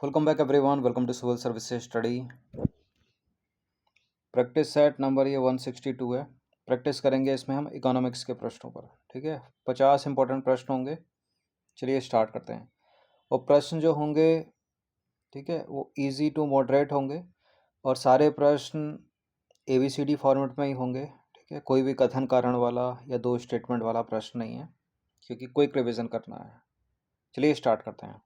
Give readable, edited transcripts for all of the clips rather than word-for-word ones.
Welcome back everyone, welcome to civil services study. Practice set number ये 162 है। Practice करेंगे इसमें हम इकोनॉमिक्स के प्रश्नों पर। ठीक है, 50 इंपॉर्टेंट प्रश्न होंगे। चलिए स्टार्ट करते हैं। और प्रश्न जो होंगे, ठीक है, वो इजी टू मॉडरेट होंगे और सारे प्रश्न ABCD फॉर्मेट में ही होंगे। ठीक है, कोई भी कथन कारण वाला या दो स्टेटमेंट वाला प्रश्न नहीं है, क्योंकि क्विक रिवीजन करना है। चलिए स्टार्ट करते हैं।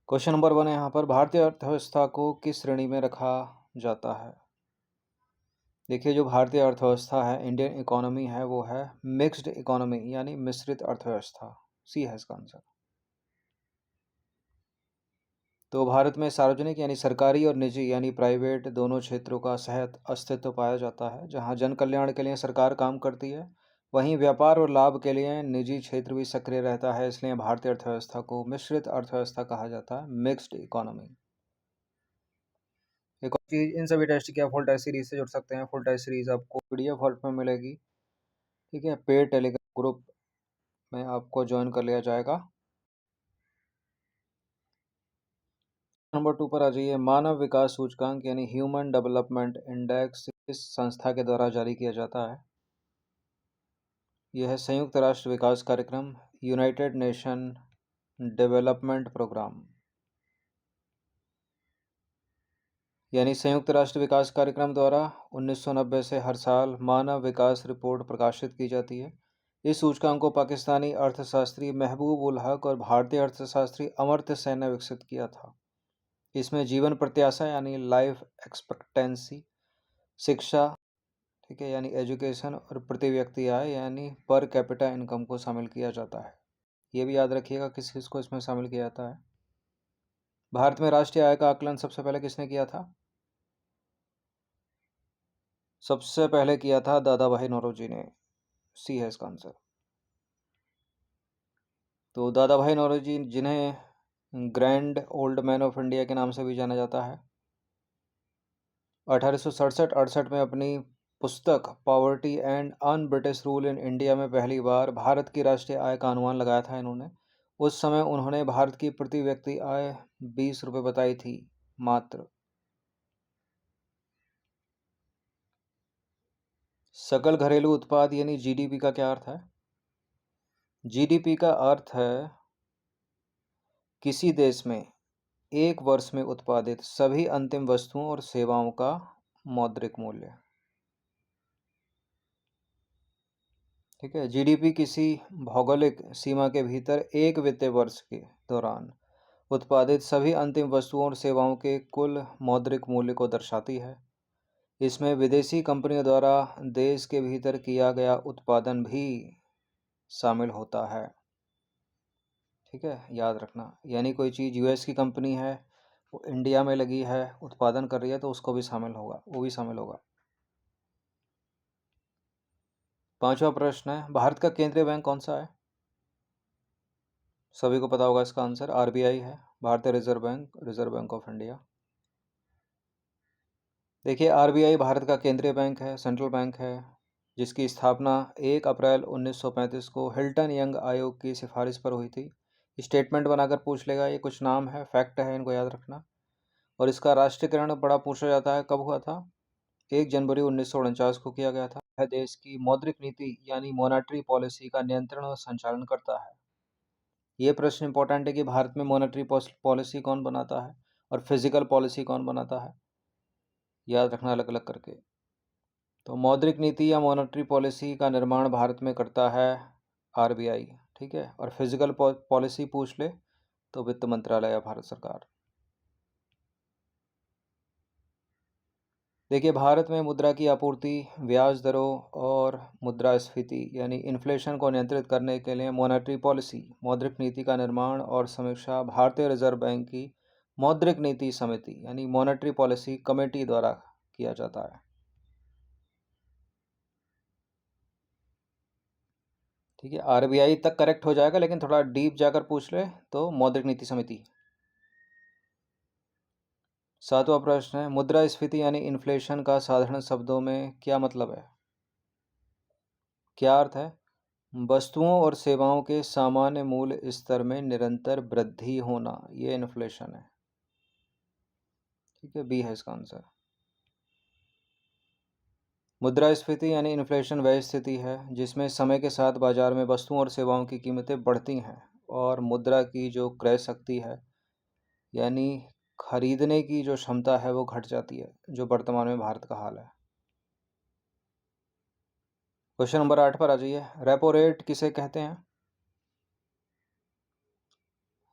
क्वेश्चन नंबर 1 है यहाँ पर, भारतीय अर्थव्यवस्था को किस श्रेणी में रखा जाता है। देखिए, जो भारतीय अर्थव्यवस्था है, इंडियन इकोनॉमी है, वो है मिक्स्ड इकोनॉमी यानी मिश्रित अर्थव्यवस्था। सी है इसका आंसर। तो भारत में सार्वजनिक यानी सरकारी और निजी यानी प्राइवेट दोनों क्षेत्रों का सहज अस्तित्व पाया जाता है। जहाँ जन कल्याण के लिए सरकार काम करती है, वहीं व्यापार और लाभ के लिए निजी क्षेत्र भी सक्रिय रहता है। इसलिए भारतीय अर्थव्यवस्था को मिश्रित अर्थव्यवस्था कहा जाता है, मिक्स्ड इकोनॉमी। एक और चीज़, इन सभी टेस्ट की आप फुल टेस्ट सीरीज से जुड़ सकते हैं। फुल टेस्ट सीरीज आपको PDF फॉर्मेट में मिलेगी। ठीक है, पेड टेलीग्राम ग्रुप में आपको ज्वाइन कर लिया जाएगा। नंबर 2 पर आ जाइए। मानव विकास सूचकांक यानी ह्यूमन डेवलपमेंट इंडेक्स किस संस्था के द्वारा जारी किया जाता है। यह है संयुक्त राष्ट्र विकास कार्यक्रम, यूनाइटेड नेशन डेवलपमेंट प्रोग्राम, यानी संयुक्त राष्ट्र विकास कार्यक्रम द्वारा 1990 से हर साल मानव विकास रिपोर्ट प्रकाशित की जाती है। इस सूचकांक को पाकिस्तानी अर्थशास्त्री महबूब उल हक और भारतीय अर्थशास्त्री अमर्त्य सेन ने विकसित किया था। इसमें जीवन प्रत्याशा यानी लाइफ एक्सपेक्टेंसी, शिक्षा, ठीक है, यानी एजुकेशन, और प्रति व्यक्ति आय यानी पर कैपिटा इनकम को शामिल किया जाता है। ये भी याद रखिएगा किस किस को इसमें शामिल किया जाता है। भारत में राष्ट्रीय आय का आकलन सबसे पहले किसने किया था। सबसे पहले किया था दादा भाई नौरोजी ने। सी है इसका आंसर। तो दादा भाई नौरोजी, जिन्हें grand old man of India के नाम से भी जाना जाता है, 1867-68 में अपनी पुस्तक poverty and un British rule in India में पहली बार भारत की राष्ट्रीय आय का अनुमान लगाया था इन्होंने। उस समय उन्होंने भारत की प्रति व्यक्ति आय 20 रुपये बताई थी मात्र। सकल घरेलू उत्पाद यानी GDP का क्या अर्थ है। GDP का अर्थ है किसी देश में एक वर्ष में उत्पादित सभी अंतिम वस्तुओं और सेवाओं का मौद्रिक मूल्य। ठीक है, GDP किसी भौगोलिक सीमा के भीतर एक वित्तीय वर्ष के दौरान उत्पादित सभी अंतिम वस्तुओं और सेवाओं के कुल मौद्रिक मूल्य को दर्शाती है। इसमें विदेशी कंपनियों द्वारा देश के भीतर किया गया उत्पादन भी शामिल होता है। ठीक है, याद रखना, यानी कोई चीज़ US की कंपनी है, वो इंडिया में लगी है, उत्पादन कर रही है, तो उसको भी शामिल होगा, वो भी शामिल होगा। 5वां प्रश्न है, भारत का केंद्रीय बैंक कौन सा है। सभी को पता होगा इसका आंसर, RBI है, भारतीय reserve bank, reserve bank of India. देखिए, RBI भारत का केंद्रीय बैंक है, सेंट्रल बैंक है, जिसकी स्थापना 1 अप्रैल 1935 को हिल्टन यंग आयोग की सिफारिश पर हुई थी। स्टेटमेंट बनाकर पूछ लेगा, ये कुछ नाम है, फैक्ट है, इनको याद रखना। और इसका राष्ट्रीयकरण बड़ा पूछा जाता है, कब हुआ था। 1 जनवरी 1949 को किया गया था। यह देश की मौद्रिक नीति यानी मॉनेटरी पॉलिसी का नियंत्रण और संचालन करता है। ये प्रश्न इंपॉर्टेंट है कि भारत में मॉनेटरी पॉलिसी कौन बनाता है और फिजिकल पॉलिसी कौन बनाता है, याद रखना अलग अलग करके। तो मौद्रिक नीति या मॉनेटरी पॉलिसी का निर्माण भारत में करता है RBI। ठीक है, और फिजिकल पॉलिसी पूछ ले तो वित्त मंत्रालय या भारत सरकार। देखिए, भारत में मुद्रा की आपूर्ति, ब्याज दरों और मुद्रास्फीति यानी इन्फ्लेशन को नियंत्रित करने के लिए मॉनेटरी पॉलिसी, मौद्रिक नीति का निर्माण और समीक्षा भारतीय रिजर्व बैंक की मौद्रिक नीति समिति यानी मॉनेटरी पॉलिसी कमेटी द्वारा किया जाता है। ठीक है, RBI तक करेक्ट हो जाएगा, लेकिन थोड़ा डीप जाकर पूछ ले तो मौद्रिक नीति समिति। 7वां प्रश्न है, मुद्रास्फीति यानी इन्फ्लेशन का साधारण शब्दों में क्या मतलब है, क्या अर्थ है। वस्तुओं और सेवाओं के सामान्य मूल्य स्तर में निरंतर वृद्धि होना, ये इन्फ्लेशन है। ठीक है, बी है इसका आंसर। मुद्रास्फीति यानी इन्फ्लेशन वह स्थिति है जिसमें समय के साथ बाजार में वस्तुओं और सेवाओं की कीमतें बढ़ती हैं और मुद्रा की जो क्रय शक्ति है यानी खरीदने की जो क्षमता है वो घट जाती है, जो वर्तमान में भारत का हाल है। क्वेश्चन नंबर 8 पर आ जाइए। रेपो रेट किसे कहते हैं?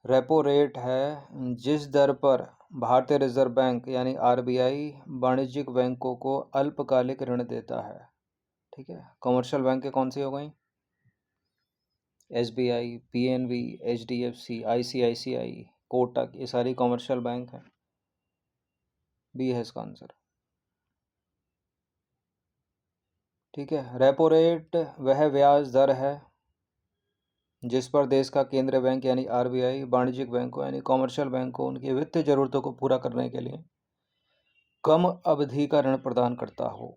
रेपो रेट है जिस दर पर भारतीय रिजर्व बैंक यानी आरबीआई वाणिज्यिक बैंकों को अल्पकालिक ऋण देता है। ठीक है, कमर्शियल बैंक के कौन सी हो गई? SBI, PNB, HDFC, ICICI, Kotak, ये सारी कमर्शियल बैंक हैं। बी है इसका आंसर। ठीक है, रेपो रेट वह ब्याज दर है जिस पर देश का केंद्रीय बैंक यानी आरबीआई वाणिज्यिक बैंकों यानी कमर्शियल बैंक को उनकी वित्तीय जरूरतों को पूरा करने के लिए कम अवधि का ऋण प्रदान करता हो।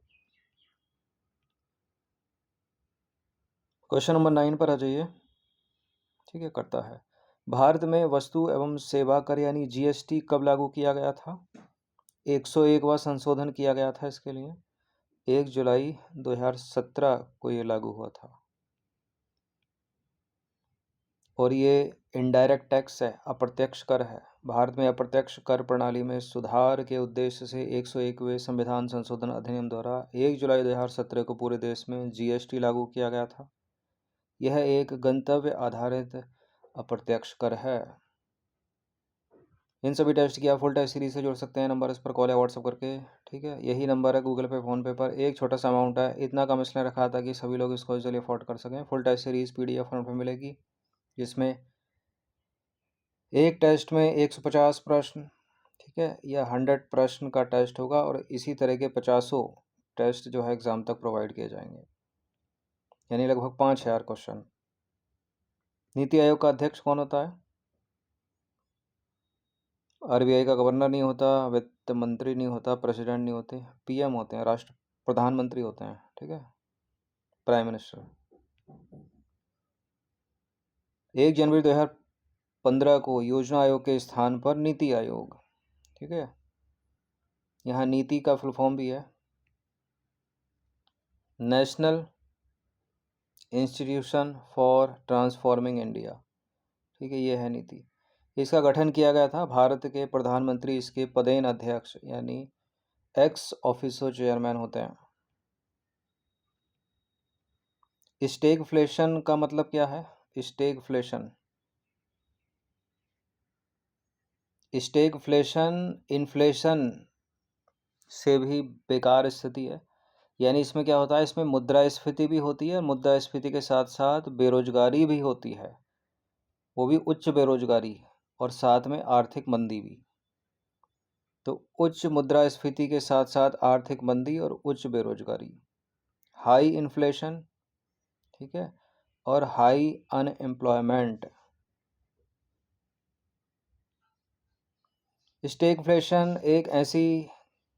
क्वेश्चन नंबर 9 पर आ जाइए। ठीक है, करता है। भारत में वस्तु एवं सेवा कर यानी जीएसटी कब लागू किया गया था? 101वां संशोधन किया गया था इसके लिए। 1 जुलाई 2017 को ये लागू हुआ था और ये इनडायरेक्ट टैक्स है, अप्रत्यक्ष कर है। भारत में अप्रत्यक्ष कर प्रणाली में सुधार के उद्देश्य से 101वें संविधान संशोधन अधिनियम द्वारा 1 जुलाई 2017 को पूरे देश में जीएसटी लागू किया गया था। यह एक गंतव्य आधारित अप्रत्यक्ष कर है। इन सभी टेस्ट की आप फुल टेस्ट सीरीज से जुड़ सकते हैं, नंबर इस पर कॉल या व्हाट्सअप करके। ठीक है, यही नंबर है गूगल पे, फ़ोनपे पर। एक छोटा सा अमाउंट है, इतना कम इसलिए रखा था कि सभी लोग इसको इजीली अफोर्ड कर सकें। Full test series PDF form पे मिलेगी जिसमें एक टेस्ट में 150 प्रश्न, ठीक है, या 100 प्रश्न का टेस्ट होगा और इसी तरह के 50 टेस्ट जो है एग्ज़ाम तक प्रोवाइड किए जाएंगे, यानी लगभग 5000 क्वेश्चन। नीति आयोग का अध्यक्ष कौन होता है? आरबीआई का गवर्नर नहीं होता, वित्त मंत्री नहीं होता, प्रेसिडेंट नहीं होते, पीएम होते हैं, राष्ट्र प्रधानमंत्री होते हैं। ठीक है, प्राइम मिनिस्टर। 1 जनवरी 2015 को योजना आयोग के स्थान पर नीति आयोग। ठीक है, यहाँ नीति का फुल फॉर्म भी है national institution for transforming India. ठीक है, ये है नीति। इसका गठन किया गया था, भारत के प्रधानमंत्री इसके पदेन अध्यक्ष यानी एक्स ऑफिसो चेयरमैन होते हैं। स्टेगफ्लेशन का मतलब क्या है? स्टेगफ्लेशन, स्टेगफ्लेशन इन्फ्लेशन से भी बेकार स्थिति है। यानी इसमें क्या होता है, इसमें मुद्रास्फीति भी होती है, मुद्रास्फीति के साथ साथ बेरोजगारी भी होती है, वो भी उच्च बेरोजगारी, और साथ में आर्थिक मंदी भी। तो उच्च मुद्रास्फीति के साथ साथ आर्थिक मंदी और उच्च बेरोजगारी, हाई इन्फ्लेशन, ठीक है, और हाई अनएम्प्लॉयमेंट। स्टैगफ्लेशन एक ऐसी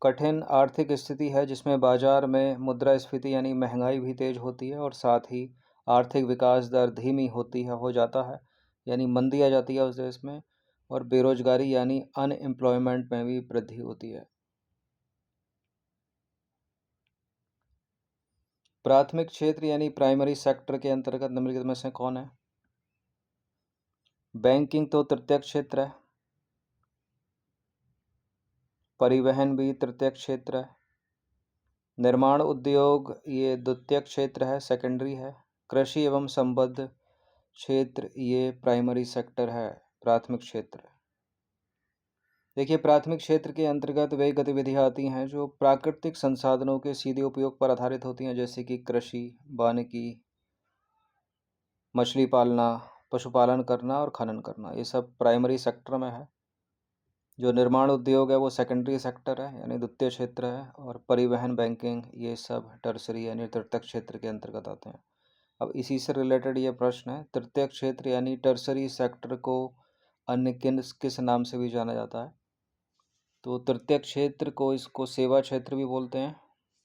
कठिन आर्थिक स्थिति है जिसमें बाजार में मुद्रास्फीति यानी महंगाई भी तेज होती है और साथ ही आर्थिक विकास दर धीमी होती है, हो जाता है, यानी मंदी आ जाती है उस देश में, और बेरोजगारी यानी अनएम्प्लॉयमेंट में भी वृद्धि होती है। प्राथमिक क्षेत्र यानी प्राइमरी सेक्टर के अंतर्गत निम्नलिखित में से कौन है? बैंकिंग तो तृतीय क्षेत्र है, परिवहन भी तृतीय क्षेत्र है, निर्माण उद्योग ये द्वितीय क्षेत्र है, सेकेंडरी है, कृषि एवं संबद्ध क्षेत्र ये प्राइमरी सेक्टर है, प्राथमिक क्षेत्र। देखिए, प्राथमिक क्षेत्र के अंतर्गत वे गतिविधियां आती हैं जो प्राकृतिक संसाधनों के सीधे उपयोग पर आधारित होती हैं, जैसे कि कृषि, वानिकी, मछली पालना, पशुपालन करना और खनन करना, ये सब प्राइमरी सेक्टर में है। जो निर्माण उद्योग है वो सेकेंडरी सेक्टर है यानी द्वितीय क्षेत्र है, और परिवहन, बैंकिंग ये सब टर्सरी यानी तृतीय क्षेत्र के अंतर्गत आते हैं। अब इसी से रिलेटेड ये प्रश्न है, तृतीय क्षेत्र यानी टर्सरी सेक्टर को अन्य किस नाम से भी जाना जाता है? तो तृतीय क्षेत्र को इसको सेवा क्षेत्र भी बोलते हैं,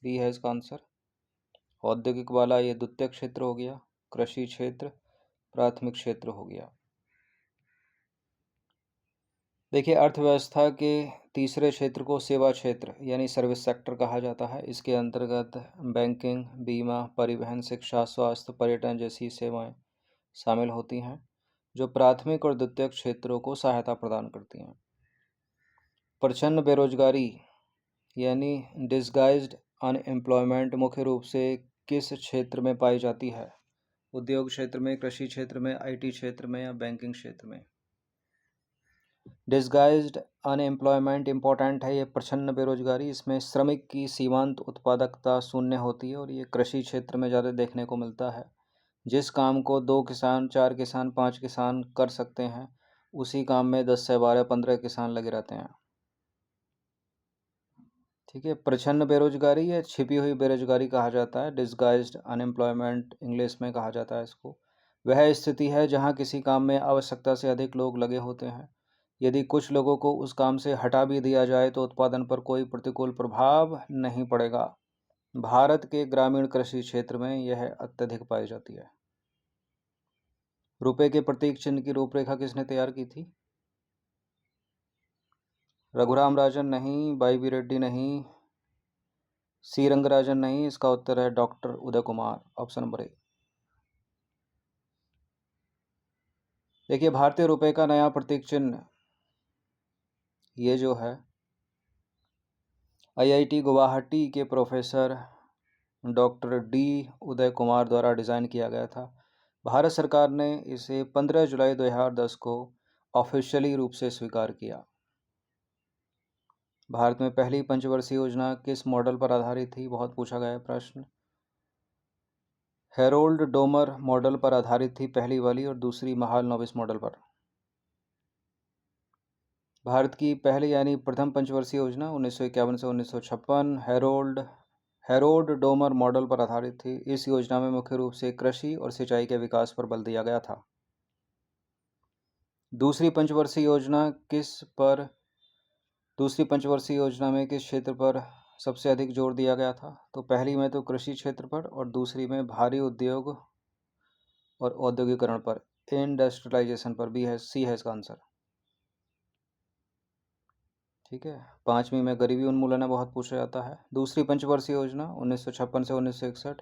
बी है इसका आंसर। औद्योगिक वाला ये द्वितीय क्षेत्र हो गया, कृषि क्षेत्र, प्राथमिक क्षेत्र हो गया। देखिए, अर्थव्यवस्था के तीसरे क्षेत्र को सेवा क्षेत्र यानी सर्विस सेक्टर कहा जाता है। इसके अंतर्गत बैंकिंग, बीमा, परिवहन, शिक्षा, स्वास्थ्य, पर्यटन जैसी सेवाएं शामिल होती हैं, जो प्राथमिक और द्वितीयक क्षेत्रों को सहायता प्रदान करती हैं। प्रच्छन्न बेरोजगारी यानी डिसगाइज्ड अनएम्प्लॉयमेंट मुख्य रूप से किस क्षेत्र में पाई जाती है? उद्योग क्षेत्र में, कृषि क्षेत्र में, आईटी क्षेत्र में या बैंकिंग क्षेत्र में? डिसगाइज्ड अनएम्प्लॉयमेंट इम्पोर्टेंट है। ये प्रच्छन्न बेरोजगारी, इसमें श्रमिक की सीमांत उत्पादकता शून्य होती है और ये कृषि क्षेत्र में ज़्यादा देखने को मिलता है। जिस काम को 2 किसान, 4 किसान, 5 किसान कर सकते हैं, उसी काम में 10 से 12, 15 किसान लगे रहते हैं। ठीक है, प्रच्छन्न बेरोजगारी या छिपी हुई बेरोजगारी कहा जाता है। डिसगाइज्ड अनएम्प्लॉयमेंट इंग्लिश में कहा जाता है इसको। वह स्थिति है जहां किसी काम में आवश्यकता से अधिक लोग लगे होते हैं। यदि कुछ लोगों को उस काम से हटा भी दिया जाए तो उत्पादन पर कोई प्रतिकूल प्रभाव नहीं पड़ेगा। भारत के ग्रामीण कृषि क्षेत्र में यह अत्यधिक पाई जाती है। रुपए के प्रतीक चिन्ह की रूपरेखा किसने तैयार की थी? रघुराम राजन नहीं, वाई बी रेड्डी नहीं, सी रंगराजन नहीं। इसका उत्तर है doctor Uday Kumar, option number A. देखिए, भारतीय रुपए का नया प्रतीक चिन्ह ये जो है आईआईटी गुवाहाटी के professor doctor D Uday Kumar द्वारा डिज़ाइन किया गया था। भारत सरकार ने इसे 15 जुलाई 2010 को ऑफिशियली रूप से स्वीकार किया। भारत में पहली पंचवर्षीय योजना किस मॉडल पर आधारित थी? बहुत पूछा गया प्रश्न। हेरोल्ड डोमर मॉडल पर आधारित थी पहली वाली, और दूसरी महालनोबिस मॉडल पर। भारत की पहली यानी प्रथम पंचवर्षीय योजना 1951 से 1956 हेरोल्ड डोमर मॉडल पर आधारित थी। इस योजना में मुख्य रूप से कृषि और सिंचाई के विकास पर बल दिया गया था। दूसरी पंचवर्षीय योजना में किस क्षेत्र पर सबसे अधिक जोर दिया गया था? तो पहली में तो कृषि क्षेत्र पर और दूसरी में भारी उद्योग और औद्योगिकरण पर, इंडस्ट्रियलाइजेशन पर। बी है, सी है इसका आंसर। ठीक है, पांचवी में गरीबी उन्मूलन बहुत पूछा जाता है। दूसरी पंचवर्षीय योजना 1956 से 1961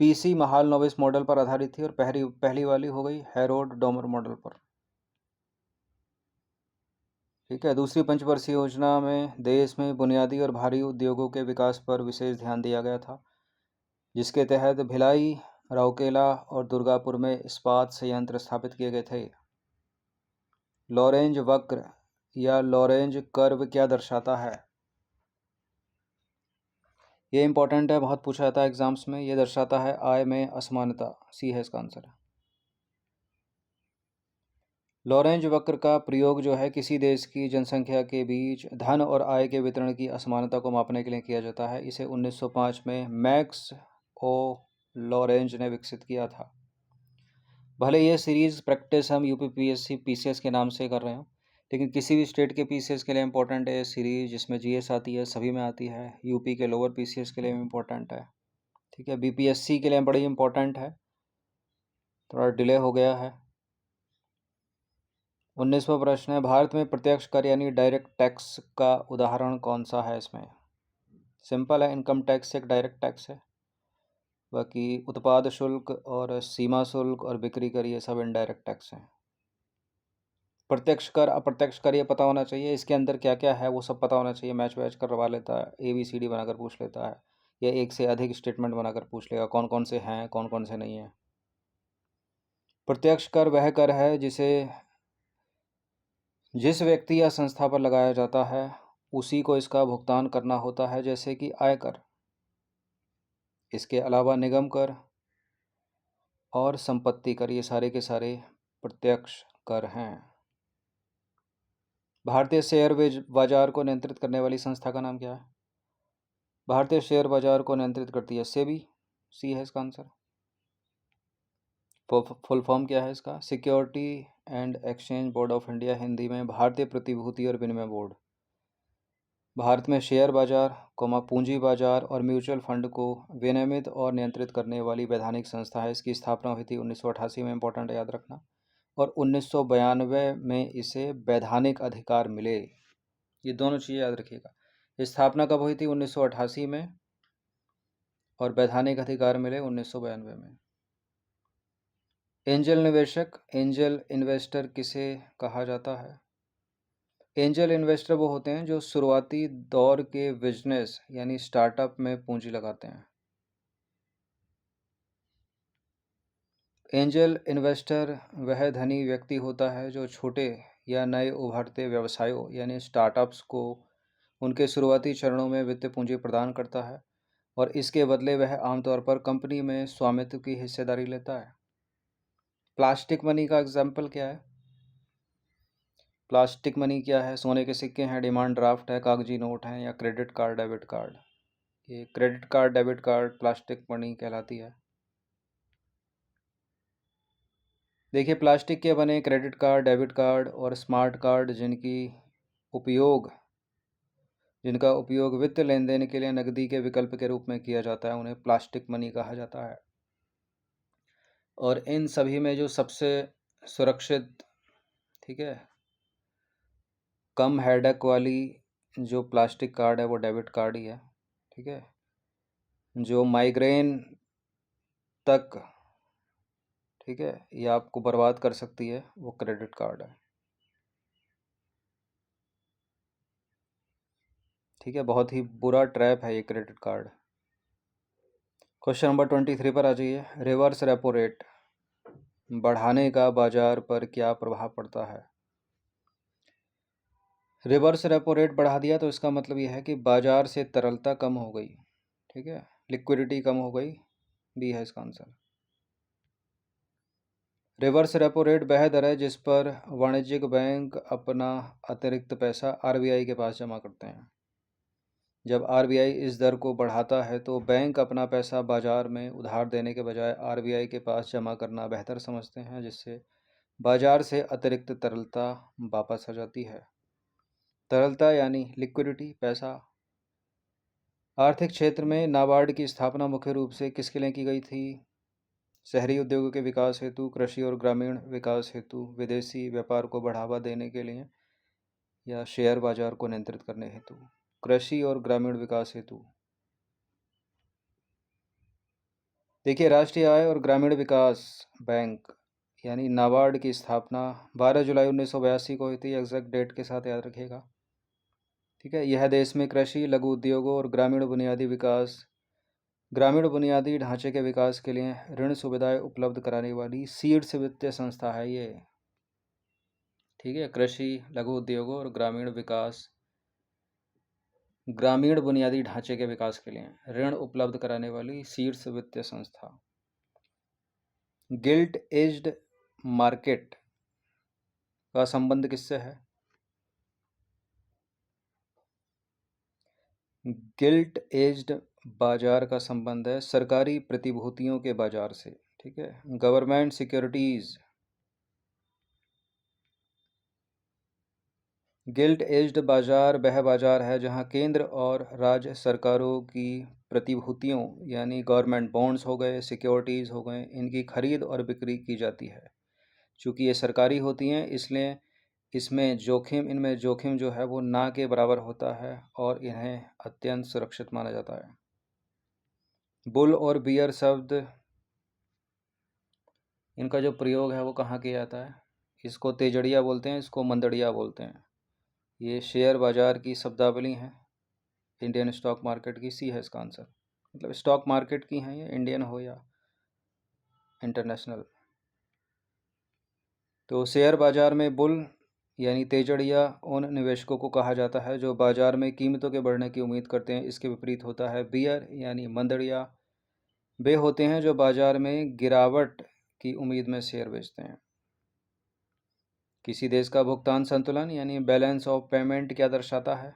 पीसी महालनोबिस मॉडल पर आधारित थी और पहली वाली हो गई हेरोल्ड डोमर मॉडल पर। ठीक है, दूसरी पंचवर्षीय योजना में देश में बुनियादी और भारी उद्योगों के विकास पर विशेष ध्यान दिया गया था, जिसके तहत भिलाई, राउरकेला और दुर्गापुर में इस्पात संयंत्र स्थापित किए गए थे। लॉरेंज वक्र या लॉरेंज कर्व क्या दर्शाता है? ये इंपॉर्टेंट है, बहुत पूछा जाता है एग्जाम्स में। ये दर्शाता है आय में असमानता। सी है इसका आंसर। लॉरेंज वक्र का प्रयोग जो है किसी देश की जनसंख्या के बीच धन और आय के वितरण की असमानता को मापने के लिए किया जाता है। इसे 1905 में मैक्स ओ लॉरेंज ने विकसित किया था। भले ये सीरीज प्रैक्टिस हम यूपीपीएससी पीसीएस के नाम से कर रहे हो, लेकिन किसी भी स्टेट के पीसीएस के लिए इंपॉर्टेंट है ये सीरीज, जिसमें जीएस आती है, सभी में आती है। यूपी के लोअर पीसीएस के लिए भी इम्पोर्टेंट है। ठीक है, बीपीएससी के लिए बड़ी इंपॉर्टेंट है। थोड़ा डिले हो गया है। 19वां प्रश्न है, भारत में प्रत्यक्ष कर यानी डायरेक्ट टैक्स का उदाहरण कौन सा है? इसमें सिंपल है, इनकम टैक्स एक डायरेक्ट टैक्स है। बाकी उत्पाद शुल्क और सीमा शुल्क और बिक्री कर ये सब इनडायरेक्ट टैक्स हैं। प्रत्यक्ष कर, अप्रत्यक्ष कर ये पता होना चाहिए, इसके अंदर क्या क्या है वो सब पता होना चाहिए। मैच वैच करवा लेता है, ABCD बनाकर पूछ लेता है, या एक से अधिक स्टेटमेंट बनाकर पूछ लेगा कौन कौन से हैं, कौन कौन से नहीं हैं। प्रत्यक्ष कर वह कर है जिस व्यक्ति या संस्था पर लगाया जाता है उसी को इसका भुगतान करना होता है, जैसे कि आयकर। इसके अलावा निगम कर और संपत्ति कर ये सारे के सारे प्रत्यक्ष कर हैं। भारतीय शेयर बाजार को नियंत्रित करने वाली संस्था का नाम क्या है? भारतीय शेयर बाजार को नियंत्रित करती है सेबी। सी है इसका आंसर। फुल फॉर्म क्या है इसका? Security and exchange board of India, Hindi में भारतीय प्रतिभूति और विनिमय बोर्ड। भारत में शेयर बाजार, पूंजी बाजार और म्यूचुअल फंड को विनियमित और नियंत्रित करने वाली वैधानिक संस्था है। इसकी स्थापना हुई थी 1988 में, इंपॉर्टेंट याद रखना। और 1992 में इसे वैधानिक अधिकार मिले। ये दोनों चीज़ें याद रखिएगा। स्थापना कब हुई थी? 1988 में, और वैधानिक अधिकार मिले 1992 में। एंजल निवेशक, एंजल इन्वेस्टर किसे कहा जाता है? एंजल इन्वेस्टर वो होते हैं जो शुरुआती दौर के बिजनेस यानी स्टार्टअप में पूंजी लगाते हैं। एंजल इन्वेस्टर वह धनी व्यक्ति होता है जो छोटे या नए उभरते व्यवसायों यानी स्टार्टअप्स को उनके शुरुआती चरणों में वित्तीय पूंजी प्रदान करता है, और इसके बदले वह आमतौर पर कंपनी में स्वामित्व की हिस्सेदारी लेता है। प्लास्टिक मनी का एग्जाम्पल क्या है? प्लास्टिक मनी क्या है? सोने के सिक्के हैं, डिमांड ड्राफ्ट है, कागजी नोट हैं, या क्रेडिट कार्ड, डेबिट कार्ड। ये credit card, debit card plastic money कहलाती है। देखिए, प्लास्टिक के बने क्रेडिट कार्ड, डेबिट कार्ड और स्मार्ट कार्ड जिनका उपयोग वित्त लेन देन के लिए नकदी के विकल्प के रूप में किया जाता है, उन्हें प्लास्टिक मनी कहा जाता है। और इन सभी में जो सबसे सुरक्षित, ठीक है, कम हेडेक वाली जो प्लास्टिक कार्ड है वो डेबिट कार्ड ही है। ठीक है, जो माइग्रेन तक, ठीक है, ये आपको बर्बाद कर सकती है, वो क्रेडिट कार्ड है। ठीक है, बहुत ही बुरा ट्रैप है ये क्रेडिट कार्ड। क्वेश्चन नंबर 23 पर आ जाइए। रिवर्स रेपो रेट बढ़ाने का बाजार पर क्या प्रभाव पड़ता है? रिवर्स रेपो रेट बढ़ा दिया तो इसका मतलब यह है कि बाजार से तरलता कम हो गई। ठीक है, लिक्विडिटी कम हो गई। बी है इसका आंसर। रिवर्स रेपो रेट वह दर है जिस पर वाणिज्यिक बैंक अपना अतिरिक्त पैसा आरबीआई के पास जमा करते हैं। जब आरबीआई इस दर को बढ़ाता है तो बैंक अपना पैसा बाजार में उधार देने के बजाय आरबीआई के पास जमा करना बेहतर समझते हैं, जिससे बाजार से अतिरिक्त तरलता वापस आ जाती है। तरलता यानी लिक्विडिटी, पैसा। आर्थिक क्षेत्र में नाबार्ड की स्थापना मुख्य रूप से किसके लिए की गई थी? शहरी उद्योगों के विकास हेतु, कृषि और ग्रामीण विकास हेतु, विदेशी व्यापार को बढ़ावा देने के लिए, या शेयर बाजार को नियंत्रित करने हेतु? कृषि और ग्रामीण विकास हेतु। देखिए, राष्ट्रीय आय और ग्रामीण विकास बैंक यानी नाबार्ड की स्थापना 12 जुलाई 1982 को हुई थी। एग्जैक्ट डेट के साथ याद रखिएगा। ठीक है, यह देश में कृषि, लघु उद्योगों और ग्रामीण बुनियादी ढांचे के विकास के लिए ऋण सुविधाएं उपलब्ध कराने वाली सीड्स वित्तीय संस्था है ये। ठीक है, कृषि, लघु उद्योगों और ग्रामीण बुनियादी ढांचे के विकास के लिए ऋण उपलब्ध कराने वाली सीड्स वित्तीय संस्था। गिल्ट एज्ड मार्केट का संबंध किससे है? गिल्ट एज्ड बाजार का संबंध है सरकारी प्रतिभूतियों के बाजार से। ठीक है, गवर्नमेंट सिक्योरिटीज। गिल्ट एज्ड बाजार वह बाजार है जहां केंद्र और राज्य सरकारों की प्रतिभूतियों यानी गवर्नमेंट बॉन्ड्स हो गए, सिक्योरिटीज़ हो गए, इनकी खरीद और बिक्री की जाती है। चूँकि ये सरकारी होती हैं, इसलिए इनमें जोखिम जो है वो ना के बराबर होता है और इन्हें अत्यंत सुरक्षित माना जाता है। बुल और बियर शब्द, इनका जो प्रयोग है वो कहाँ किया जाता है? इसको तेजड़िया बोलते हैं, इसको मंदड़िया बोलते हैं। ये शेयर बाजार की शब्दावली हैं। इंडियन स्टॉक मार्केट की, सी है इसका आंसर। मतलब स्टॉक मार्केट की हैं ये, इंडियन हो या इंटरनेशनल। तो शेयर बाजार में बुल यानी तेजड़िया उन निवेशकों को कहा जाता है जो बाजार में कीमतों के बढ़ने की उम्मीद करते हैं। इसके विपरीत होता है बियर यानी मंदड़िया, वे होते हैं जो बाजार में गिरावट की उम्मीद में शेयर बेचते हैं। किसी देश का भुगतान संतुलन यानी बैलेंस ऑफ पेमेंट क्या दर्शाता है?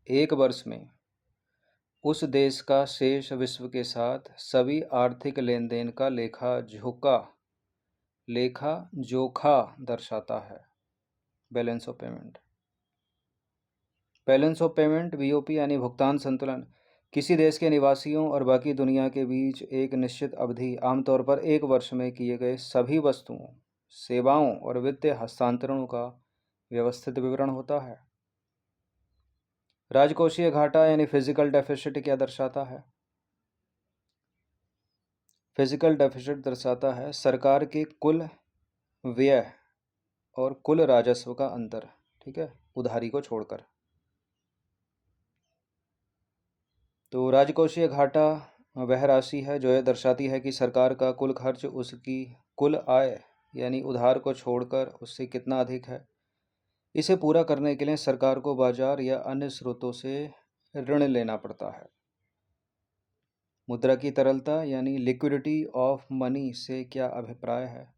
एक वर्ष में उस देश का शेष विश्व के साथ सभी आर्थिक लेन देन का लेखा जोखा दर्शाता है। Balance of payment. Balance of payment BOP यानी भुगतान संतुलन किसी देश के निवासियों और बाकी दुनिया के बीच एक निश्चित अवधि, आमतौर पर 1 वर्ष में किए गए सभी वस्तुओं, सेवाओं और वित्तीय हस्तांतरणों का व्यवस्थित विवरण होता है। राजकोषीय घाटा यानी फिजिकल डेफिसिट क्या दर्शाता है? फिजिकल डेफिसिट दर्शाता है सरकार के कुल व्यय और कुल राजस्व का अंतर, ठीक है, उधारी को छोड़कर। तो राजकोषीय घाटा वह राशि है जो यह दर्शाती है कि सरकार का कुल खर्च उसकी कुल आय यानी उधार को छोड़कर उससे कितना अधिक है। इसे पूरा करने के लिए सरकार को बाजार या अन्य स्रोतों से ऋण लेना पड़ता है। मुद्रा की तरलता यानी लिक्विडिटी ऑफ मनी से क्या अभिप्राय है?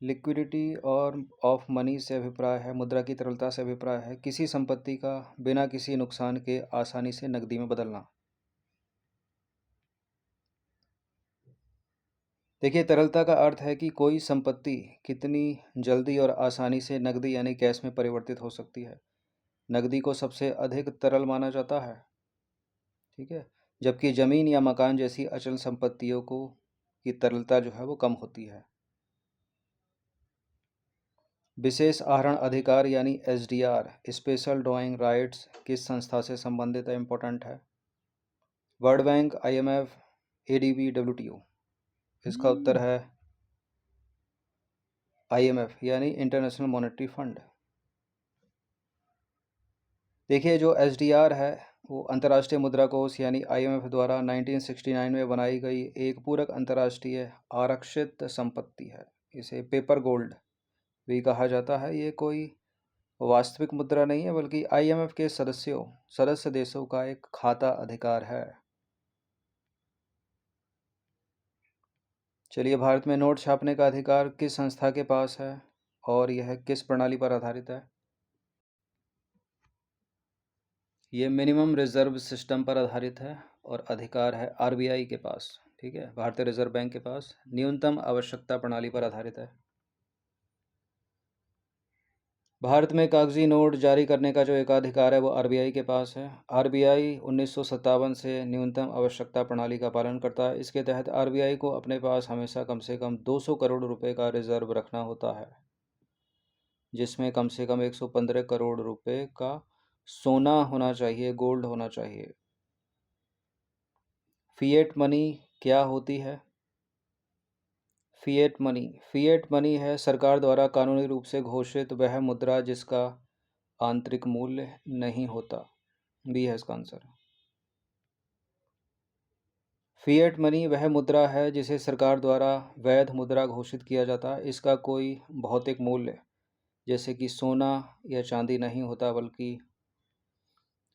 लिक्विडिटी और ऑफ मनी से अभिप्राय है, मुद्रा की तरलता से अभिप्राय है किसी संपत्ति का बिना किसी नुकसान के आसानी से नकदी में बदलना। देखिए, तरलता का अर्थ है कि कोई संपत्ति कितनी जल्दी और आसानी से नकदी यानी कैश में परिवर्तित हो सकती है। नकदी को सबसे अधिक तरल माना जाता है, ठीक है, जबकि ज़मीन या मकान जैसी अचल संपत्तियों को की तरलता जो है वो कम होती है। विशेष आहरण अधिकार यानी एसडीआर, स्पेशल ड्राइंग राइट्स, किस संस्था से संबंधित है? इम्पोर्टेंट है। World bank, IMF, ADB, WTO. इसका उत्तर है आईएमएफ यानी इंटरनेशनल मॉनेटरी फंड। देखिए, जो एसडीआर है वो अंतर्राष्ट्रीय मुद्रा कोष यानी आईएमएफ द्वारा 1969 में बनाई गई एक पूरक अंतर्राष्ट्रीय आरक्षित संपत्ति है। इसे पेपर गोल्ड भी कहा जाता है। ये कोई वास्तविक मुद्रा नहीं है बल्कि आईएमएफ के सदस्य देशों का एक खाता अधिकार है। चलिए, भारत में नोट छापने का अधिकार किस संस्था के पास है और यह किस प्रणाली पर आधारित है? ये मिनिमम रिजर्व सिस्टम पर आधारित है और अधिकार है आरबीआई के पास, ठीक है, भारतीय रिजर्व बैंक के पास। न्यूनतम आवश्यकता प्रणाली पर आधारित है। भारत में कागजी नोट जारी करने का जो एकाधिकार है वो आरबीआई के पास है। आरबीआई 1957 से न्यूनतम आवश्यकता प्रणाली का पालन करता है। इसके तहत आरबीआई को अपने पास हमेशा कम से कम 200 करोड़ रुपए का रिजर्व रखना होता है, जिसमें कम से कम 115 करोड़ रुपए का सोना होना चाहिए, गोल्ड होना चाहिए। फिएट मनी क्या होती है? फिएट मनी है सरकार द्वारा कानूनी रूप से घोषित वह मुद्रा जिसका आंतरिक मूल्य नहीं होता। बी है इसका आंसर। फिएट मनी वह मुद्रा है जिसे सरकार द्वारा वैध मुद्रा घोषित किया जाता है। इसका कोई भौतिक मूल्य जैसे कि सोना या चांदी नहीं होता, बल्कि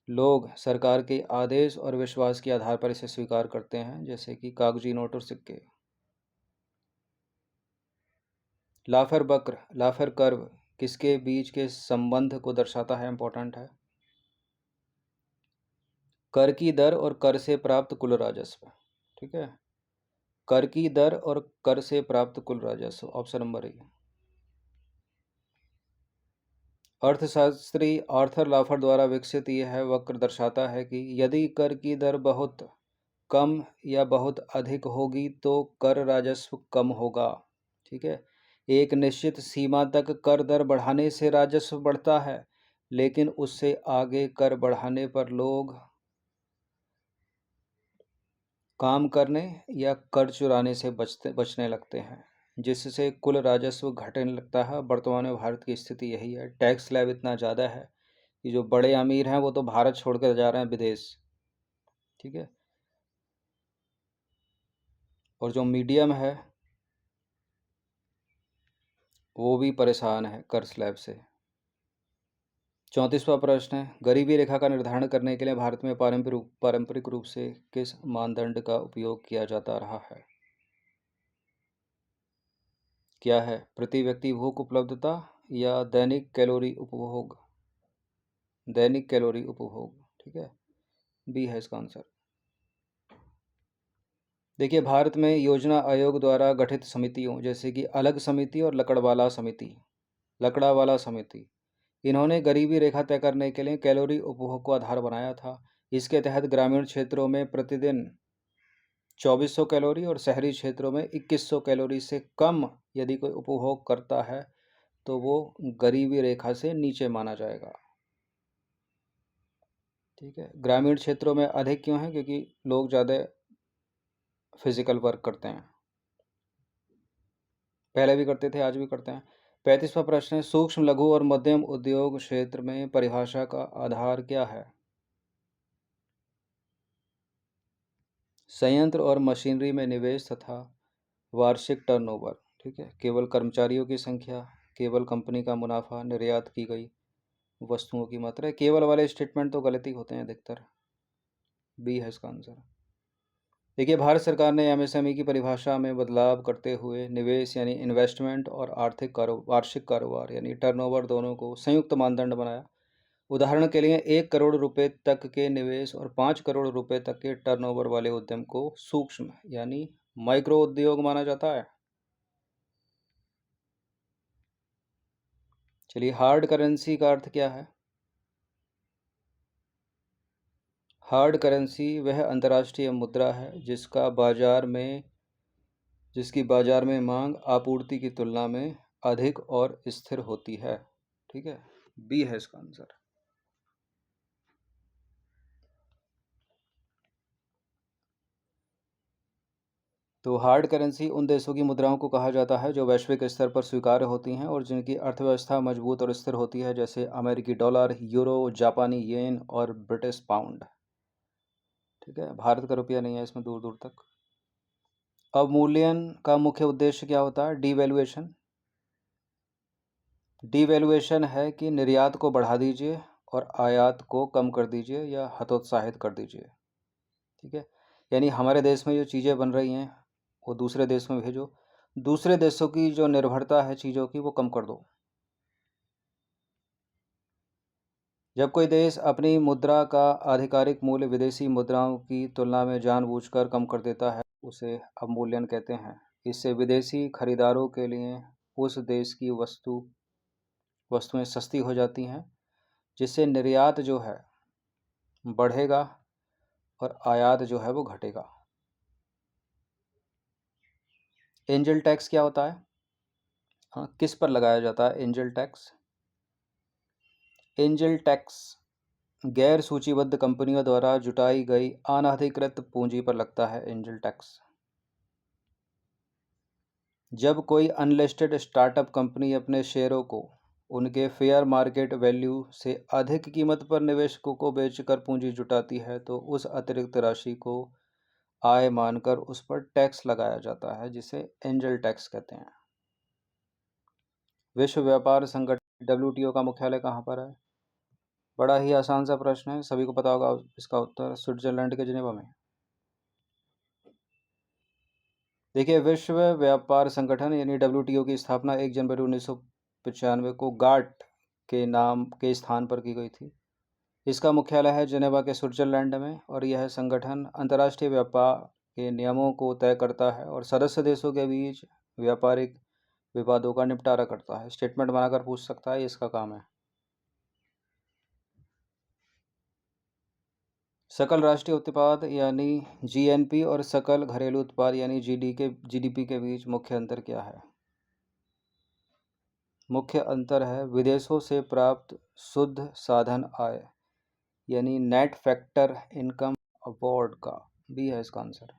लोग सरकार के आदेश और विश्वास के आधार पर इसे स्वीकार करते हैं, जैसे कि कागजी नोट और सिक्के। लाफर कर्व किसके बीच के संबंध को दर्शाता है? इंपॉर्टेंट है। कर की दर और कर से प्राप्त कुल राजस्व, ठीक है, कर की दर और कर से प्राप्त कुल राजस्व, ऑप्शन नंबर ए। अर्थशास्त्री आर्थर लाफर द्वारा विकसित यह वक्र दर्शाता है कि यदि कर की दर बहुत कम या बहुत अधिक होगी तो कर राजस्व कम होगा, ठीक है। एक निश्चित सीमा तक कर दर बढ़ाने से राजस्व बढ़ता है, लेकिन उससे आगे कर बढ़ाने पर लोग काम करने या कर चुराने से बचने लगते हैं, जिससे कुल राजस्व घटने लगता है। वर्तमान में भारत की स्थिति यही है। टैक्स स्लैब इतना ज़्यादा है कि जो बड़े अमीर हैं वो तो भारत छोड़कर जा रहे हैं विदेश, ठीक है, और जो मीडियम है वो भी परेशान है कर स्लैब से। 34वां प्रश्न है, गरीबी रेखा का निर्धारण करने के लिए भारत में पारंपरिक रूप से किस मानदंड का उपयोग किया जाता रहा है? क्या है? प्रति व्यक्ति भूख उपलब्धता या दैनिक कैलोरी उपभोग, ठीक है, बी है इसका आंसर। देखिए, भारत में योजना आयोग द्वारा गठित समितियों जैसे कि अलग समिति और लकड़वाला समिति लकड़ावाला समिति। इन्होंने गरीबी रेखा तय करने के लिए कैलोरी उपभोग को आधार बनाया था। इसके तहत ग्रामीण क्षेत्रों में प्रतिदिन 2400 कैलोरी और शहरी क्षेत्रों में 2100 कैलोरी से कम यदि कोई उपभोग करता है तो वो गरीबी रेखा से नीचे माना जाएगा। ठीक है, ग्रामीण क्षेत्रों में अधिक क्यों है? क्योंकि लोग ज़्यादा फिजिकल वर्क करते हैं, पहले भी करते थे, आज भी करते हैं। 35वां प्रश्न है, सूक्ष्म लघु और मध्यम उद्योग क्षेत्र में परिभाषा का आधार क्या है? संयंत्र और मशीनरी में निवेश तथा वार्षिक टर्नओवर। ठीक है, केवल कर्मचारियों की संख्या, केवल कंपनी का मुनाफा, निर्यात की गई वस्तुओं की मात्रा। केवल वाले स्टेटमेंट तो गलत ही होते हैं अधिकतर। बी है इसका आंसर। देखिए, भारत सरकार ने एमएसएमई की परिभाषा में बदलाव करते हुए निवेश यानी इन्वेस्टमेंट और वार्षिक कारोबार यानी टर्नओवर दोनों को संयुक्त मानदंड बनाया। उदाहरण के लिए 1 करोड़ रुपए तक के निवेश और 5 करोड़ रुपए तक के टर्नओवर वाले उद्यम को सूक्ष्म यानी माइक्रो उद्योग माना जाता है। चलिए, हार्ड करेंसी का अर्थ क्या है? हार्ड करेंसी वह अंतर्राष्ट्रीय मुद्रा है जिसकी बाजार में मांग आपूर्ति की तुलना में अधिक और स्थिर होती है। ठीक है, बी है इसका आंसर। तो हार्ड करेंसी उन देशों की मुद्राओं को कहा जाता है जो वैश्विक स्तर पर स्वीकार्य होती हैं और जिनकी अर्थव्यवस्था मजबूत और स्थिर होती है, जैसे अमेरिकी डॉलर, यूरो, जापानी येन और ब्रिटिश पाउंड। ठीक है, भारत का रुपया नहीं है इसमें दूर दूर तक। अवमूल्यन का मुख्य उद्देश्य क्या होता है? डीवैल्यूएशन। डीवैल्यूएशन है कि निर्यात को बढ़ा दीजिए और आयात को कम कर दीजिए या हतोत्साहित कर दीजिए। ठीक है, यानी हमारे देश में जो चीज़ें बन रही हैं वो दूसरे देश में भेजो, दूसरे देशों की जो निर्भरता है चीज़ों की वो कम कर दो। जब कोई देश अपनी मुद्रा का आधिकारिक मूल्य विदेशी मुद्राओं की तुलना में जानबूझकर कम कर देता है, उसे अवमूल्यन कहते हैं। इससे विदेशी खरीदारों के लिए उस देश की वस्तुएं सस्ती हो जाती हैं, जिससे निर्यात जो है बढ़ेगा और आयात जो है वो घटेगा। एंजल टैक्स क्या होता है? हाँ, किस पर लगाया जाता है एंजल टैक्स? एंजल टैक्स गैर सूचीबद्ध कंपनियों द्वारा जुटाई गई अनधिकृत पूंजी पर लगता है एंजल टैक्स। जब कोई अनलिस्टेड स्टार्टअप कंपनी अपने शेयरों को उनके फेयर मार्केट वैल्यू से अधिक कीमत पर निवेशकों को बेचकर पूंजी जुटाती है तो उस अतिरिक्त राशि को आय मानकर उस पर टैक्स लगाया जाता है, जिसे एंजल टैक्स कहते हैं। विश्व व्यापार संगठन डब्ल्यूटीओ का मुख्यालय कहाँ पर है? बड़ा ही आसान सा प्रश्न है, सभी को पता होगा इसका उत्तर। स्विट्जरलैंड के जिनेवा में। देखिए, विश्व व्यापार संगठन यानी डब्ल्यूटीओ की स्थापना 1 जनवरी 1995 को गाट के नाम के स्थान पर की गई थी। इसका मुख्यालय है जिनेवा के स्विट्जरलैंड में और यह संगठन अंतर्राष्ट्रीय व्यापार के नियमों को तय करता है और सदस्य देशों के बीच व्यापारिक विवादों का निपटारा करता है। स्टेटमेंट बनाकर पूछ सकता है, इसका काम है। सकल राष्ट्रीय उत्पाद यानी जीएनपी और सकल घरेलू उत्पाद यानी जीडीपी के बीच मुख्य अंतर क्या है? मुख्य अंतर है विदेशों से प्राप्त शुद्ध साधन आय यानी नेट फैक्टर इनकम अवॉर्ड का। बी है इसका आंसर।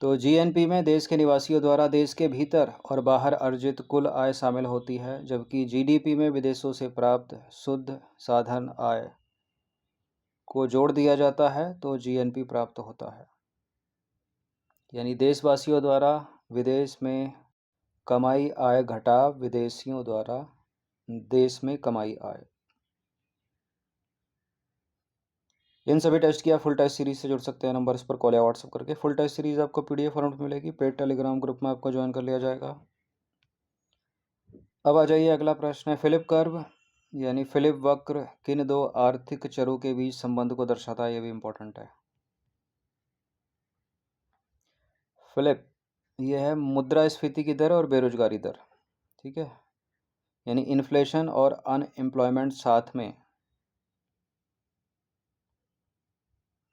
तो जीएनपी में देश के निवासियों द्वारा देश के भीतर और बाहर अर्जित कुल आय शामिल होती है, जबकि जीडीपी में विदेशों से प्राप्त शुद्ध साधन आय को जोड़ दिया जाता है तो जीएनपी प्राप्त होता है। यानी देशवासियों द्वारा विदेश में कमाई आय घटा विदेशियों द्वारा देश में कमाई आय। इन सभी टेस्ट की आप फुल टेस्ट सीरीज से जुड़ सकते हैं नंबर इस पर कॉल या व्हाट्सअप करके। फुल टेस्ट सीरीज आपको पीडीएफ फॉर्मेट में मिलेगी, पेड टेलीग्राम ग्रुप में आपको ज्वाइन कर लिया जाएगा। अब आ जाइए, अगला प्रश्न है फिलिप कर्व यानी फिलिप वक्र किन दो आर्थिक चरों के बीच संबंध को दर्शाता है? ये भी इंपॉर्टेंट है। फिलिप, यह है मुद्रास्फीति की दर और बेरोजगारी दर। ठीक है, यानी इन्फ्लेशन और अनएम्प्लॉयमेंट साथ में।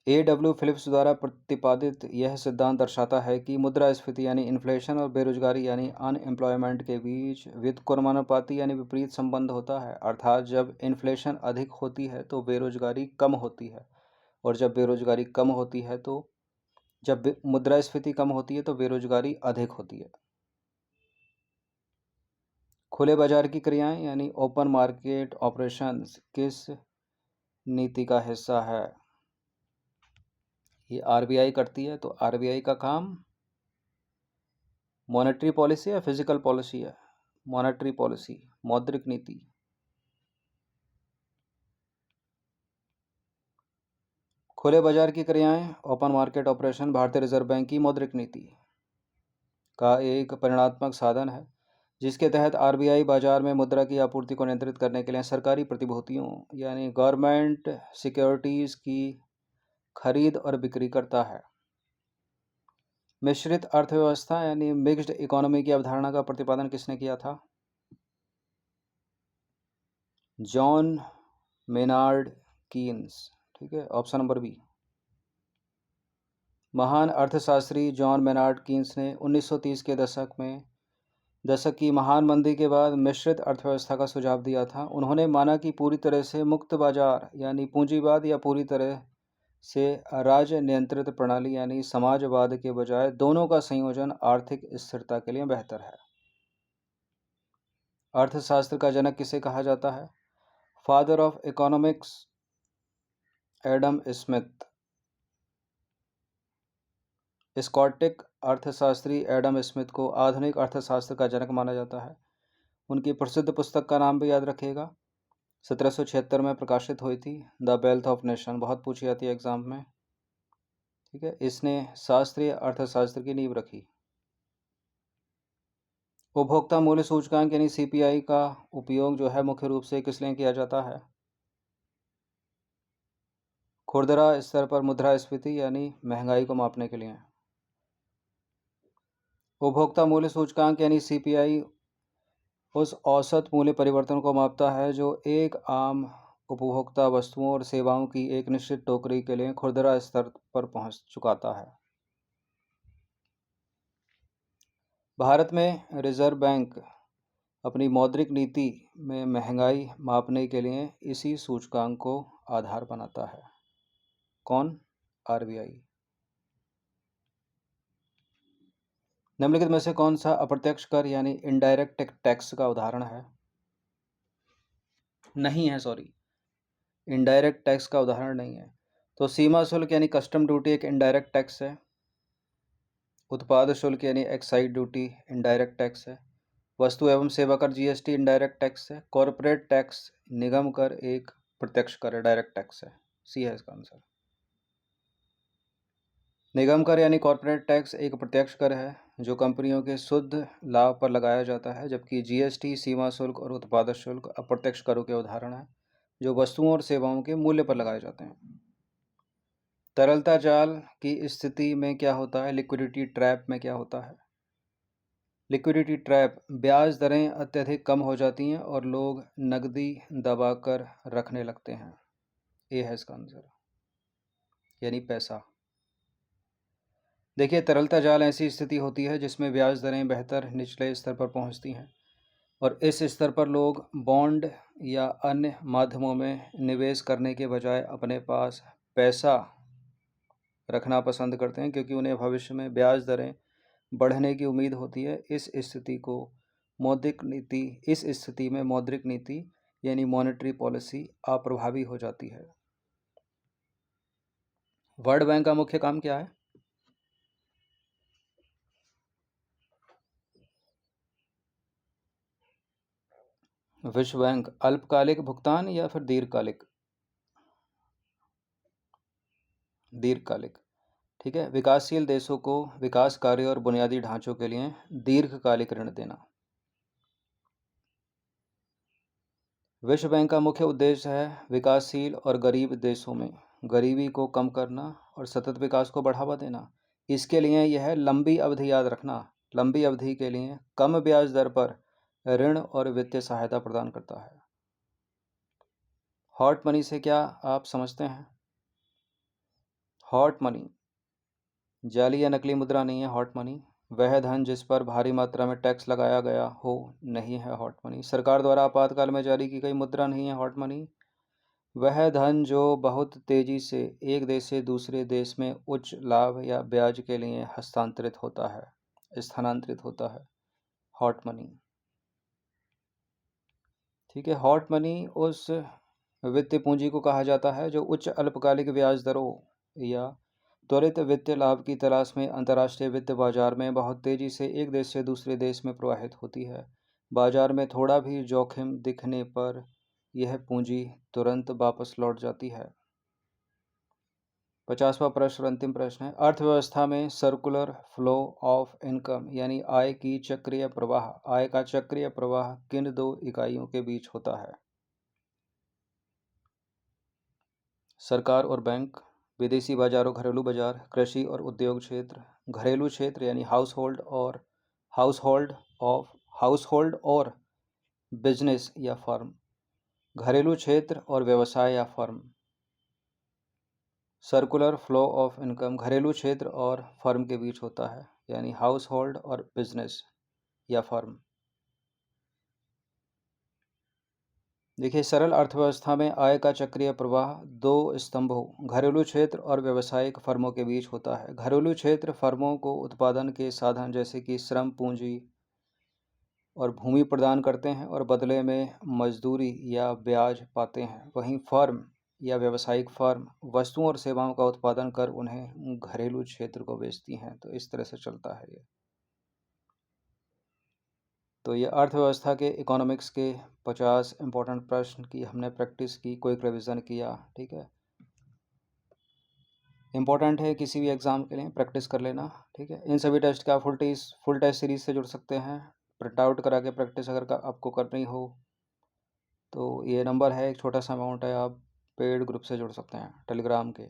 A.W. फिलिप्स द्वारा प्रतिपादित यह सिद्धांत दर्शाता है कि मुद्रास्फीति यानी इन्फ्लेशन और बेरोजगारी यानी अनएम्प्लॉयमेंट के बीच व्युत्क्रमानुपाती यानी विपरीत संबंध होता है। अर्थात जब इन्फ्लेशन अधिक होती है तो बेरोजगारी कम होती है, और जब बेरोजगारी कम होती है तो जब मुद्रास्फीति कम होती है तो बेरोजगारी अधिक होती है। खुले बाजार की क्रियाएं यानी ओपन मार्केट ऑपरेशंस किस नीति का हिस्सा है? ये आरबीआई करती है। तो आरबीआई का काम मॉनेटरी पॉलिसी या फिजिकल पॉलिसी है? मॉनेटरी पॉलिसी, मौद्रिक नीति। खुले बाजार की क्रियाएं ओपन मार्केट ऑपरेशन भारतीय रिजर्व बैंक की मौद्रिक नीति का एक परिणात्मक साधन है, जिसके तहत आरबीआई बाजार में मुद्रा की आपूर्ति को नियंत्रित करने के लिए सरकारी प्रतिभूतियों यानी गवर्नमेंट सिक्योरिटीज की खरीद और बिक्री करता है। मिश्रित अर्थव्यवस्था यानी मिक्स्ड इकोनॉमी की अवधारणा का प्रतिपादन किसने किया था? John Maynard Keynes. ठीक है, ऑप्शन नंबर बी। महान अर्थशास्त्री जॉन मेनार्ड कीन्स ने 1930 के दशक की महान मंदी के बाद मिश्रित अर्थव्यवस्था का सुझाव दिया था। उन्होंने माना कि पूरी तरह से मुक्त बाजार यानी पूंजीवाद या पूरी तरह से राज्य नियंत्रित प्रणाली यानी समाजवाद के बजाय दोनों का संयोजन आर्थिक स्थिरता के लिए बेहतर है। अर्थशास्त्र का जनक किसे कहा जाता है? Father of economics Adam Smith. Scottish अर्थशास्त्री एडम स्मिथ को आधुनिक अर्थशास्त्र का जनक माना जाता है। उनकी प्रसिद्ध पुस्तक का नाम भी याद रखिएगा, 1776 में प्रकाशित हुई थी, द वेल्थ ऑफ नेशन। बहुत पूछी जाती है एग्जाम में। ठीक है, इसने शास्त्रीय अर्थशास्त्र की नींव रखी। उपभोक्ता मूल्य सूचकांक यानी सीपीआई का उपयोग जो है मुख्य रूप से किस लिए किया जाता है? खुरदरा स्तर पर मुद्रास्फीति यानी महंगाई को मापने के लिए। उपभोक्ता मूल्य सूचकांक यानी सीपीआई उस औसत मूल्य परिवर्तन को मापता है जो एक आम उपभोक्ता वस्तुओं और सेवाओं की एक निश्चित टोकरी के लिए खुरदरा स्तर पर पहुंच चुकाता है। भारत में रिजर्व बैंक अपनी मौद्रिक नीति में महंगाई मापने के लिए इसी सूचकांक को आधार बनाता है। कौन? आरबीआई। निम्नलिखित में से कौन सा अप्रत्यक्ष कर यानी इनडायरेक्ट टैक्स का उदाहरण है? नहीं है, सॉरी, इनडायरेक्ट टैक्स का उदाहरण नहीं है। तो सीमा शुल्क यानी कस्टम ड्यूटी एक इनडायरेक्ट टैक्स है। उत्पाद शुल्क यानी एक्साइज ड्यूटी इनडायरेक्ट टैक्स है। वस्तु एवं सेवा कर जीएसटी इनडायरेक्ट टैक्स है। कॉरपोरेट टैक्स निगम कर एक प्रत्यक्ष कर है, डायरेक्ट टैक्स है। सी है इसका आंसर। निगम कर यानी कॉरपोरेट टैक्स एक प्रत्यक्ष कर है जो कंपनियों के शुद्ध लाभ पर लगाया जाता है, जबकि जीएसटी, सीमा शुल्क और उत्पाद शुल्क अप्रत्यक्ष करों के उदाहरण हैं जो वस्तुओं और सेवाओं के मूल्य पर लगाए जाते हैं। तरलता जाल की स्थिति में क्या होता है? लिक्विडिटी ट्रैप में क्या होता है? लिक्विडिटी ट्रैप, ब्याज दरें अत्यधिक कम हो जाती हैं और लोग नकदी दबाकर रखने लगते हैं। ये है इसका आंसर, यानी पैसा। देखिए, तरलता जाल ऐसी स्थिति होती है जिसमें ब्याज दरें बेहतर निचले स्तर पर पहुंचती हैं और इस स्तर पर लोग बॉन्ड या अन्य माध्यमों में निवेश करने के बजाय अपने पास पैसा रखना पसंद करते हैं, क्योंकि उन्हें भविष्य में ब्याज दरें बढ़ने की उम्मीद होती है। इस स्थिति में मौद्रिक नीति यानी मॉनेटरी पॉलिसी अप्रभावी हो जाती है। वर्ल्ड बैंक का मुख्य काम क्या है? विश्व बैंक अल्पकालिक भुगतान या फिर दीर्घकालिक? दीर्घकालिक। ठीक है, विकासशील देशों को विकास कार्य और बुनियादी ढांचों के लिए दीर्घकालिक ऋण देना। विश्व बैंक का मुख्य उद्देश्य है विकासशील और गरीब देशों में गरीबी को कम करना और सतत विकास को बढ़ावा देना। इसके लिए यह लंबी अवधि, याद रखना, लंबी अवधि के लिए कम ब्याज दर पर ऋण और वित्तीय सहायता प्रदान करता है। हॉट मनी से क्या आप समझते हैं? हॉट मनी जाली या नकली मुद्रा नहीं है। हॉट मनी वह धन जिस पर भारी मात्रा में टैक्स लगाया गया हो नहीं है हॉट मनी। सरकार द्वारा आपातकाल में जारी की गई मुद्रा नहीं है हॉट मनी। वह धन जो बहुत तेजी से एक देश से दूसरे देश में उच्च लाभ या ब्याज के लिए स्थानांतरित होता है हॉट मनी। ठीक है, हॉट मनी उस वित्तीय पूंजी को कहा जाता है जो उच्च अल्पकालिक ब्याज दरों या त्वरित वित्तीय लाभ की तलाश में अंतर्राष्ट्रीय वित्त बाजार में बहुत तेजी से एक देश से दूसरे देश में प्रवाहित होती है। बाजार में थोड़ा भी जोखिम दिखने पर यह पूंजी तुरंत वापस लौट जाती है। 50वां प्रश्न और अंतिम प्रश्न है, अर्थव्यवस्था में सर्कुलर फ्लो ऑफ इनकम यानी आय का चक्रीय प्रवाह किन दो इकाइयों के बीच होता है? सरकार और बैंक, विदेशी बाजारों, घरेलू बाजार, कृषि और उद्योग क्षेत्र, घरेलू क्षेत्र यानी हाउसहोल्ड और बिजनेस या फर्म, घरेलू क्षेत्र और व्यवसाय या firm. Circular flow of income घरेलू क्षेत्र और फर्म के बीच होता है, यानी हाउस होल्ड और बिजनेस या फर्म। देखिए, सरल अर्थव्यवस्था में आय का चक्रीय प्रवाह दो स्तंभों घरेलू क्षेत्र और व्यावसायिक फर्मों के बीच होता है। घरेलू क्षेत्र फर्मों को उत्पादन के साधन जैसे कि श्रम, पूंजी और भूमि प्रदान करते हैं और बदले में मजदूरी या ब्याज पाते हैं। वहीं फर्म या व्यावसायिक फर्म वस्तुओं और सेवाओं का उत्पादन कर उन्हें घरेलू क्षेत्र को बेचती हैं। तो इस तरह से चलता है ये। तो ये अर्थव्यवस्था के इकोनॉमिक्स के 50 इंपॉर्टेंट प्रश्न की हमने प्रैक्टिस की, क्विक रिवीजन किया। ठीक है, इंपॉर्टेंट है किसी भी एग्ज़ाम के लिए, प्रैक्टिस कर लेना। ठीक है, इन सभी टेस्ट का फुल टेस्ट सीरीज से जुड़ सकते हैं। प्रिंट आउट करा के प्रैक्टिस अगर आपको करनी हो तो ये नंबर है, एक छोटा सा अमाउंट है, आप पेड ग्रुप से जुड़ सकते हैं टेलीग्राम के।